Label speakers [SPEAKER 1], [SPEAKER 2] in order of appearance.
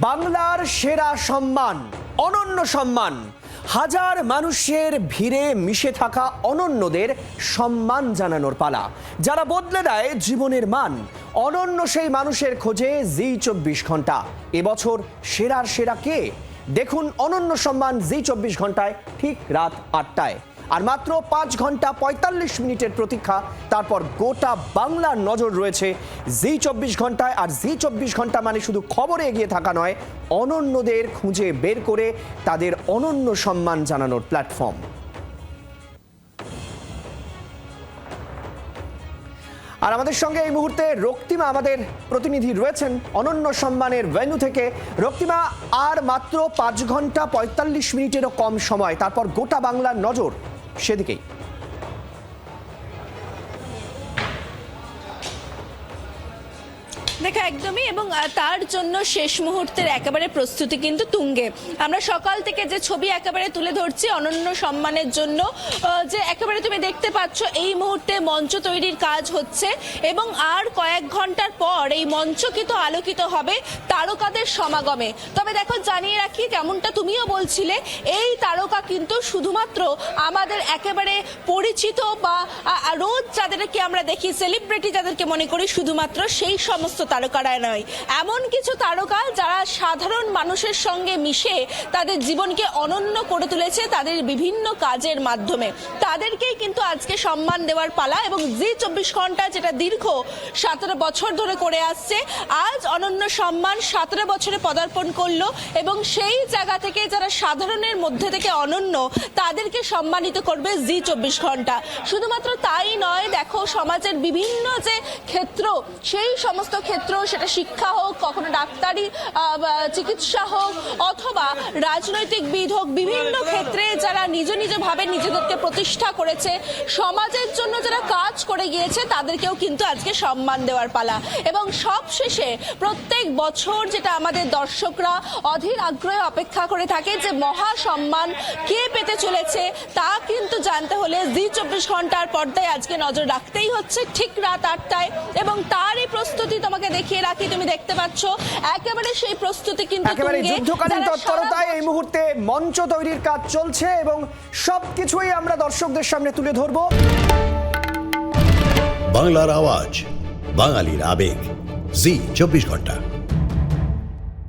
[SPEAKER 1] বাংলার সেরা সম্মান, অনন্য সম্মান, হাজার মানুষের ভিড়ে মিশে থাকা অনন্যদের সম্মান জানানোর পালা। যারা বদলে দেয় জীবনের মান, অনন্য সেই মানুষের খোঁজে জি24 ঘন্টা। এবছর সেরার সেরা কে? দেখুন অনন্য সম্মান জি24 ঘন্টায় ঠিক রাত ৮টায়। আর মাত্র 5 ঘন্টা 45 মিনিটের প্রতীক্ষা, তারপর গোটা বাংলার নজর রয়েছে জি24 ঘন্টায়। আর জি24 ঘন্টা মানে শুধু খবরে এগিয়ে থাকা নয়, অনন্যদের খুঁজে বের করে তাদের অনন্য সম্মান জানানোর প্ল্যাটফর্ম। আর আমাদের সঙ্গে এই মুহূর্তে রক্তিমা, আমাদের প্রতিনিধি রয়েছেন অনন্য সম্মানের ভেন্যু থেকে। রক্তিমা, আর মাত্র 5 ঘন্টা 45 মিনিটেরও কম সময়, তারপর গোটা বাংলার নজর সেদিকেই।
[SPEAKER 2] দেখা একদমই, এবং তার জন্য শেষ মুহূর্তের একেবারে প্রস্তুতি কিন্তু তুঙ্গে। আমরা সকাল থেকে যে ছবি একেবারে তুলে ধরছি অনন্য সম্মানের জন্য, যে একেবারে তুমি দেখতে পাচ্ছ এই মুহূর্তে মঞ্চ তৈরির কাজ হচ্ছে, এবং আর কয়েক ঘন্টার পর এই মঞ্চ কিন্তু আলোকিত হবে তারকাদের সমাগমে। তবে দেখো, জানিয়ে রাখি, যেমনটা তুমিও বলছিলে, এই তারকা কিন্তু শুধুমাত্র আমাদের একেবারে পরিচিত বা রোজ যাদেরকে আমরা দেখি, সেলিব্রিটি যাদেরকে মনে করি, শুধুমাত্র সেই সমস্ত তারকারা নয়। এমন কিছু তারকা যারা সাধারণ মানুষের সঙ্গে মিশে তাদের জীবনকে অনন্য করে তুলেছে তাদের বিভিন্ন কাজের মাধ্যমে, তাদেরকেই কিন্তু আজকে সম্মান দেওয়ার পালা। এবং জি24 ঘন্টা যেটা দীর্ঘ 17 বছর ধরে করে আসছে, আজ অনন্য সম্মান 17 বছরে পদার্পণ করলো, এবং সেই জায়গা থেকে যারা সাধারণের মধ্যে থেকে অনন্য তাদেরকে সম্মানিত করবে জি24 ঘন্টা। শুধুমাত্র তাই নয়, দেখো, সমাজের বিভিন্ন যে ক্ষেত্র, সেই সমস্ত ক্ষেত্র, সেটা শিক্ষা হোক, কখনো ডাক্তারি চিকিৎসা হোক, অথবা রাজনৈতিকবিদ হোক, বিভিন্ন ক্ষেত্রে যারা নিজ নিজ ভাবে নিজেদেরকে প্রতিষ্ঠা করেছে, সমাজের জন্য যারা কাজ করে গিয়েছে, তাদেরকেও কিন্তু আজকে সম্মান দেওয়ার পালা। এবং সবশেষে প্রত্যেক বছর যেটা আমাদের দর্শকরা অধীর আগ্রহে অপেক্ষা করে থাকে, যে মহা সম্মান কে পেতে চলেছে, তা কিন্তু জানতে হলে জি24 ঘন্টার পর্দায় আজকে নজর রাখতেই হচ্ছে ঠিক রাত ৮টায়। এবং তারই প্রস্তুতি তোমাকে দেখিয়ে রাখি, তুমি দেখতে পাচ্ছ একেবারে সেই প্রস্তুতি কিন্তু
[SPEAKER 1] একেবারে যুদ্ধকালীন তৎপরতায় এই মুহূর্তে মঞ্চ তৈরির কাজ চলছে, এবং সবকিছুই আমরা দর্শকদের সামনে তুলে ধরব।
[SPEAKER 3] বাংলার আওয়াজ, বাঙালির আবেগ, জি24 ঘন্টা।